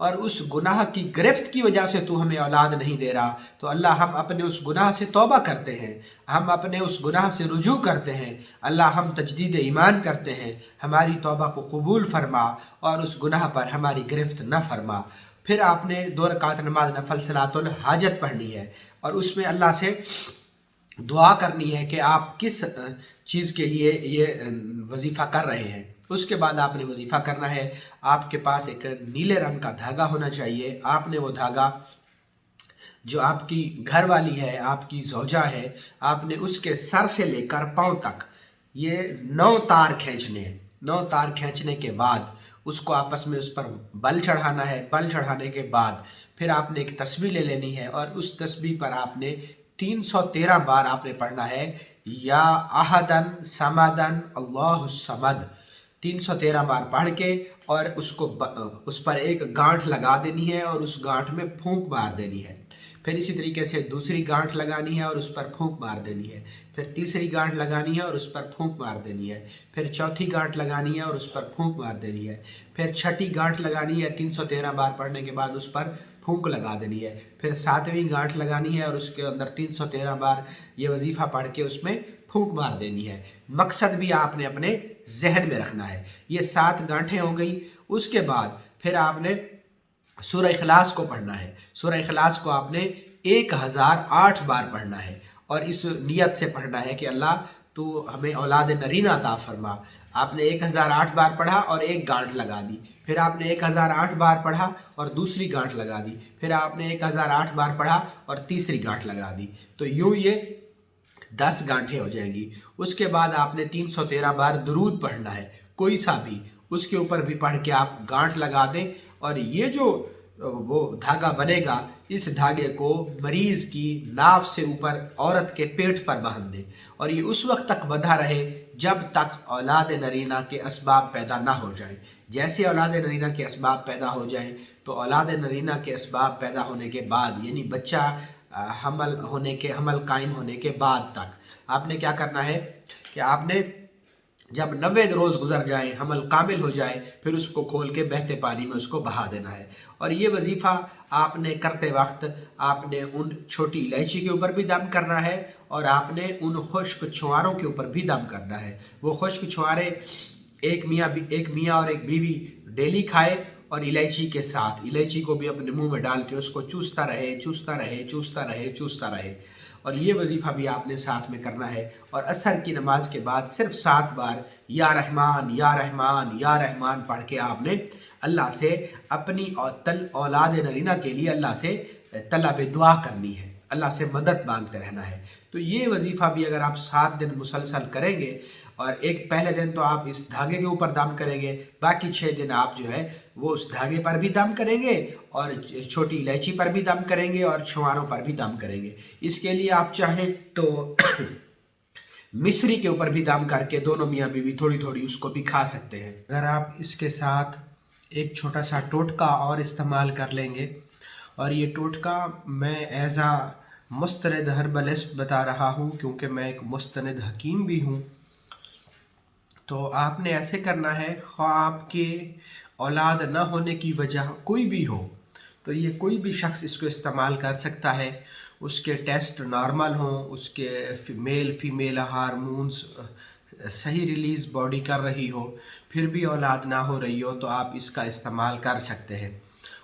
اور اس گناہ کی گرفت کی وجہ سے تو ہمیں اولاد نہیں دے رہا، تو اللہ ہم اپنے اس گناہ سے توبہ کرتے ہیں، ہم اپنے اس گناہ سے رجوع کرتے ہیں، اللہ ہم تجدید ایمان کرتے ہیں، ہماری توبہ کو قبول فرما اور اس گناہ پر ہماری گرفت نہ فرما۔ پھر آپ نے 2 رکعت نماز نفل صلاۃ الحاجت پڑھنی ہے اور اس میں اللہ سے دعا کرنی ہے کہ آپ کس چیز کے لیے یہ وظیفہ کر رہے ہیں۔ اس کے بعد آپ نے وظیفہ کرنا ہے، آپ کے پاس ایک نیلے رنگ کا دھاگا ہونا چاہیے، آپ نے وہ دھاگا جو آپ کی گھر والی ہے، آپ کی زوجہ ہے، آپ نے اس کے سر سے لے کر پاؤں تک یہ 9 تار کھینچنے ہیں۔ 9 تار کھینچنے کے بعد اس کو آپس میں اس پر بل چڑھانا ہے، بل چڑھانے کے بعد پھر آپ نے ایک تسبیح لے لینی ہے اور اس تسبیح پر آپ نے 313 بار آپ نے پڑھنا ہے، یا احدن سمدن اللہ الصمد، 313 بار پڑھ کے اور اس پر ایک گانٹھ لگا دینی ہے اور اس گانٹھ میں پھونک مار دینی ہے۔ پھر اسی طریقے سے دوسری گانٹھ لگانی ہے اور اس پر پھونک مار دینی ہے، پھر تیسری گانٹھ لگانی ہے اور اس پر پھونک مار دینی ہے، پھر چوتھی گانٹھ لگانی ہے اور اس پر پھونک مار دینی ہے، پھر چھٹی گانٹھ لگانی ہے 313 بار پڑھنے کے بعد اس پر پھونک لگا دینی ہے، پھر 7ویں گانٹھ لگانی ہے اور اس کے اندر 313 بار یہ وظیفہ پڑھ کے اس میں پھونک مار دینی ہے۔ مقصد بھی آپ نے اپنے ذہن میں رکھنا ہے۔ یہ 7 گانٹھیں ہو گئی۔ اس کے بعد پھر آپ نے سورہ اخلاص کو پڑھنا ہے۔ سورہ اخلاص کو آپ نے 1008 بار پڑھنا ہے اور اس نیت سے پڑھنا ہے کہ اللہ تو ہمیں اولاد نرینہ عطا فرما۔ آپ نے 1008 بار پڑھا اور ایک گانٹھ لگا دی، پھر آپ نے 1008 بار پڑھا اور دوسری گانٹھ لگا دی، پھر آپ نے 1008 بار پڑھا اور تیسری گانٹھ لگا دی، تو یوں یہ 10 گانٹھیں ہو جائیں گی۔ اس کے بعد آپ نے 313 بار درود پڑھنا ہے، کوئی سا بھی، اس کے اوپر بھی پڑھ کے آپ گانٹھ لگا دیں اور یہ جو وہ دھاگا بنے گا، اس دھاگے کو مریض کی ناف سے اوپر عورت کے پیٹ پر باندھ دیں اور یہ اس وقت تک بندھا رہے جب تک اولاد نرینہ کے اسباب پیدا نہ ہو جائیں۔ جیسے اولاد نرینہ کے اسباب پیدا ہو جائیں تو اولاد نرینہ کے اسباب پیدا ہونے کے بعد، یعنی بچہ حمل قائم ہونے کے بعد تک آپ نے کیا کرنا ہے کہ آپ نے جب 90 روز گزر جائیں، حمل کامل ہو جائے، پھر اس کو کھول کے بہتے پانی میں اس کو بہا دینا ہے۔ اور یہ وظیفہ آپ نے کرتے وقت آپ نے ان چھوٹی الائچی کے اوپر بھی دم کرنا ہے اور آپ نے ان خشک چھواروں کے اوپر بھی دم کرنا ہے۔ وہ خشک چھوارے ایک میاں اور ایک بیوی ڈیلی کھائے اور الائچی کے ساتھ، الائچی کو بھی اپنے منہ میں ڈال کے اس کو چوستا رہے، چوستا رہے، چوستا رہے، چوستا رہے، اور یہ وظیفہ بھی آپ نے ساتھ میں کرنا ہے۔ اور عصر کی نماز کے بعد صرف 7 بار یا رحمان یا رحمان یا رحمان پڑھ کے آپ نے اللہ سے اپنی اولاد نرینہ کے لیے اللہ سے طلب دعا کرنی ہے، اللہ سے مدد مانگتے رہنا ہے۔ تو یہ وظیفہ بھی اگر آپ 7 دن مسلسل کریں گے، اور ایک پہلے دن تو آپ اس دھاگے کے اوپر دم کریں گے، باقی 6 دن آپ جو ہے وہ اس دھاگے پر بھی دم کریں گے اور چھوٹی الائچی پر بھی دم کریں گے اور چھواروں پر بھی دم کریں گے۔ اس کے لیے آپ چاہیں تو مصری کے اوپر بھی دم کر کے دونوں میاں بیوی تھوڑی تھوڑی اس کو بھی کھا سکتے ہیں۔ اگر آپ اس کے ساتھ ایک چھوٹا سا ٹوٹکا اور استعمال کر لیں گے، اور یہ ٹوٹکا میں ایز اے مستند ہربلسٹ بتا رہا ہوں کیونکہ میں ایک مستند حکیم بھی ہوں، تو آپ نے ایسے کرنا ہے، خواہ آپ کے اولاد نہ ہونے کی وجہ کوئی بھی ہو تو یہ کوئی بھی شخص اس کو استعمال کر سکتا ہے، اس کے ٹیسٹ نارمل ہوں، اس کے میل فیمیل ہارمونز صحیح ریلیز باڈی کر رہی ہو، پھر بھی اولاد نہ ہو رہی ہو، تو آپ اس کا استعمال کر سکتے ہیں۔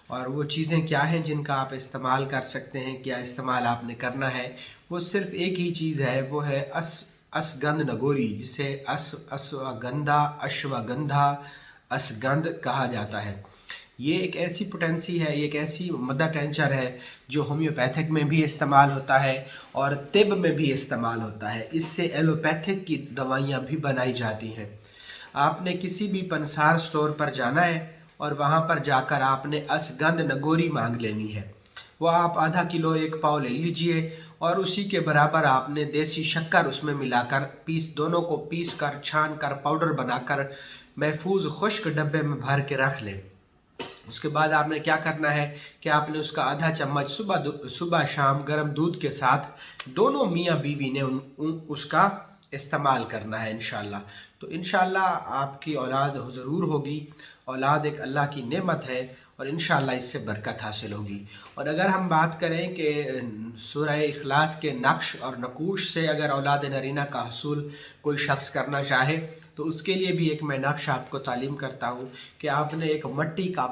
اور وہ چیزیں کیا ہیں جن کا آپ استعمال کر سکتے ہیں، کیا استعمال آپ نے کرنا ہے، وہ صرف ایک ہی چیز ہے، وہ ہے اسگند نگوری، جسے اشوگندھا اسگند کہا جاتا ہے۔ یہ ایک ایسی پوٹینسی ہے، ایک ایسی مدر ٹینچر ہے جو ہومیوپیتھک میں بھی استعمال ہوتا ہے اور طب میں بھی استعمال ہوتا ہے۔ اس سے ایلوپیتھک کی دوائیاں بھی بنائی جاتی ہیں۔ آپ نے کسی بھی پنسار سٹور پر جانا ہے اور وہاں پر جا کر آپ نے اسگند نگوری مانگ لینی ہے، وہ آپ ½ کلو 1 پاؤ لے لیجئے اور اسی کے برابر آپ نے دیسی شکر اس میں ملا کر دونوں کو پیس کر چھان کر پاؤڈر بنا کر محفوظ خشک ڈبے میں بھر کے رکھ لیں۔ اس کے بعد آپ نے کیا کرنا ہے کہ آپ نے اس کا ½ چمچ صبح شام گرم دودھ کے ساتھ دونوں میاں بیوی نے اس کا استعمال کرنا ہے انشاءاللہ۔ تو انشاءاللہ آپ کی اولاد ضرور ہوگی۔ اولاد ایک اللہ کی نعمت ہے اور انشاءاللہ اس سے برکت حاصل ہوگی۔ اور اگر ہم بات کریں کہ سورہ اخلاص کے نقش اور نقوش سے اگر اولاد نرینہ کا حصول کوئی شخص کرنا چاہے تو اس کے لیے بھی ایک میں نقش آپ کو تعلیم کرتا ہوں کہ آپ نے ایک مٹی کا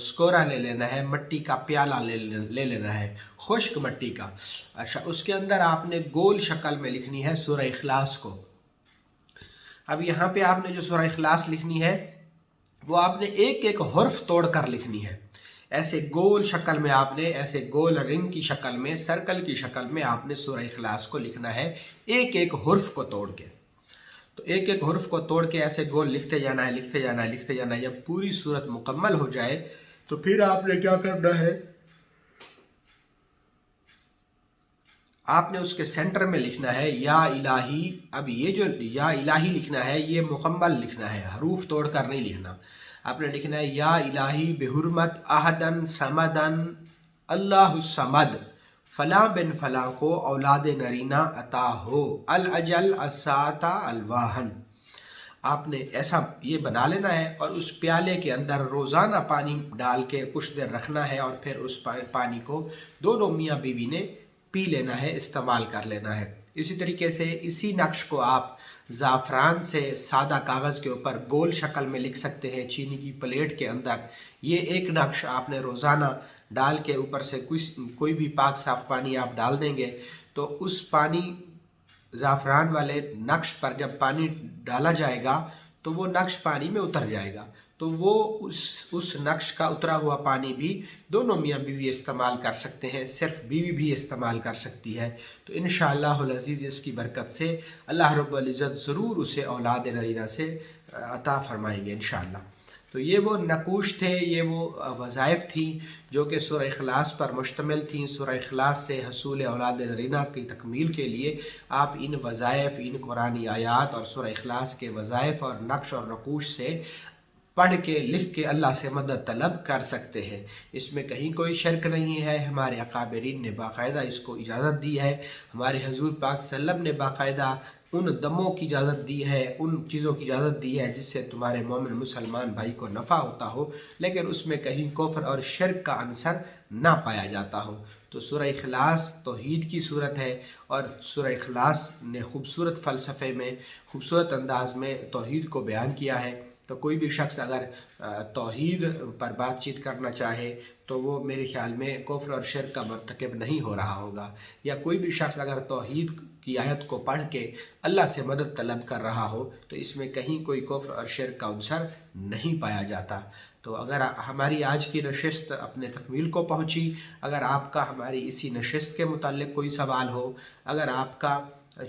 سکورا لے لینا ہے، مٹی کا پیالہ لے لینا ہے، خشک مٹی کا۔ اچھا، اس کے اندر آپ نے گول شکل میں لکھنی ہے سورہ اخلاص کو۔ اب یہاں پہ آپ نے جو سورہ اخلاص لکھنی ہے وہ آپ نے ایک ایک حرف توڑ کر لکھنی ہے۔ ایسے گول شکل میں آپ نے، ایسے گول رنگ کی شکل میں، سرکل کی شکل میں آپ نے سورہ اخلاص کو لکھنا ہے، ایک ایک حرف کو توڑ کے۔ تو ایک ایک حرف کو توڑ کے ایسے گول لکھتے جانا ہے، لکھتے جانا ہے، لکھتے جانا ہے۔ جب پوری صورت مکمل ہو جائے تو پھر آپ نے کیا کرنا ہے، آپ نے اس کے سینٹر میں لکھنا ہے یا الہی۔ اب یہ جو یا الہی لکھنا ہے یہ مکمل لکھنا ہے، حروف توڑ کر نہیں لکھنا۔ آپ نے لکھنا ہے یا الہی بحرمت احدن سمدن اللہ الصمد فلاں بن فلاں کو اولاد نرینہ عطا ہو الاجل الساعۃ الواہن۔ آپ نے ایسا یہ بنا لینا ہے اور اس پیالے کے اندر روزانہ پانی ڈال کے کچھ دیر رکھنا ہے، اور پھر اس پانی کو دونوں میاں بیوی نے پی لینا ہے، استعمال کر لینا ہے۔ اسی طریقے سے اسی نقش کو آپ زعفران سے سادہ کاغذ کے اوپر گول شکل میں لکھ سکتے ہیں، چینی کی پلیٹ کے اندر۔ یہ ایک نقش آپ نے روزانہ ڈال کے اوپر سے کوئی بھی پاک صاف پانی آپ ڈال دیں گے تو اس پانی زعفران والے نقش پر جب پانی ڈالا جائے گا تو وہ نقش پانی میں اتر جائے گا، تو وہ اس نقش کا اترا ہوا پانی بھی دونوں میاں بیوی استعمال کر سکتے ہیں، صرف بیوی بھی استعمال کر سکتی ہے۔ تو انشاءاللہ العزیز اس کی برکت سے اللہ رب العزت ضرور اسے اولاد نرینہ سے عطا فرمائیں گے انشاءاللہ۔ تو یہ وہ نقوش تھے، یہ وہ وظائف تھیں جو کہ سورہ اخلاص پر مشتمل تھیں۔ سورہ اخلاص سے حصول اولاد نرینہ کی تکمیل کے لیے آپ ان وظائف، ان قرآنی آیات اور سورہ اخلاص کے وظائف اور نقش اور نقوش سے پڑھ کے لکھ کے اللہ سے مدد طلب کر سکتے ہیں۔ اس میں کہیں کوئی شرک نہیں ہے، ہمارے اکابرین نے باقاعدہ اس کو اجازت دی ہے، ہمارے حضور پاک صلی اللہ علیہ وسلم نے باقاعدہ ان دموں کی اجازت دی ہے، ان چیزوں کی اجازت دی ہے جس سے تمہارے مومن مسلمان بھائی کو نفع ہوتا ہو، لیکن اس میں کہیں کفر اور شرک کا عنصر نہ پایا جاتا ہو۔ تو سورہ اخلاص توحید کی صورت ہے، اور سورہ اخلاص نے خوبصورت فلسفے میں، خوبصورت انداز میں توحید کو بیان کیا ہے۔ تو کوئی بھی شخص اگر توحید پر بات چیت کرنا چاہے تو وہ میرے خیال میں کفر اور شرک کا مرتکب نہیں ہو رہا ہوگا، یا کوئی بھی شخص اگر توحید کی آیت کو پڑھ کے اللہ سے مدد طلب کر رہا ہو تو اس میں کہیں کوئی کفر اور شرک کا عنصر نہیں پایا جاتا۔ تو اگر ہماری آج کی نشست اپنے تکمیل کو پہنچی، اگر آپ کا ہماری اسی نشست کے متعلق کوئی سوال ہو، اگر آپ کا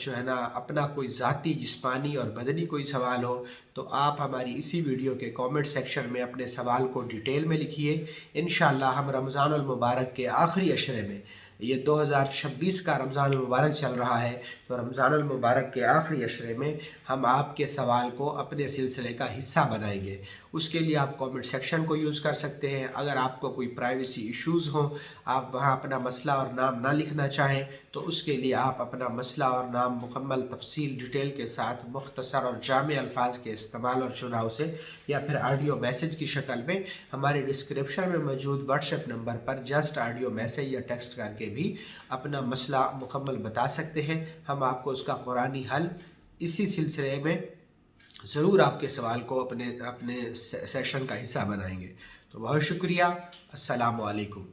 جو ہے نا اپنا کوئی ذاتی جسمانی اور بدنی کوئی سوال ہو، تو آپ ہماری اسی ویڈیو کے کامنٹ سیکشن میں اپنے سوال کو ڈیٹیل میں لکھیے۔ انشاءاللہ ہم رمضان المبارک کے آخری عشرے میں، یہ 2026 کا رمضان المبارک چل رہا ہے، تو رمضان المبارک کے آخری عشرے میں ہم آپ کے سوال کو اپنے سلسلے کا حصہ بنائیں گے۔ اس کے لیے آپ کامنٹ سیکشن کو یوز کر سکتے ہیں۔ اگر آپ کو کوئی پرائیویسی ایشوز ہوں، آپ وہاں اپنا مسئلہ اور نام نہ لکھنا چاہیں، تو اس کے لیے آپ اپنا مسئلہ اور نام مکمل تفصیل ڈیٹیل کے ساتھ مختصر اور جامع الفاظ کے استعمال اور چناؤ سے، یا پھر آڈیو میسج کی شکل میں ہمارے ڈسکرپشن میں موجود واٹس ایپ نمبر پر جسٹ آڈیو میسج یا ٹیکسٹ کر کے بھی اپنا مسئلہ مکمل بتا سکتے ہیں۔ ہم آپ کو اس کا قرآنی حل اسی سلسلے میں ضرور آپ کے سوال کو اپنے سیشن کا حصہ بنائیں گے۔ تو بہت شکریہ، السلام علیکم۔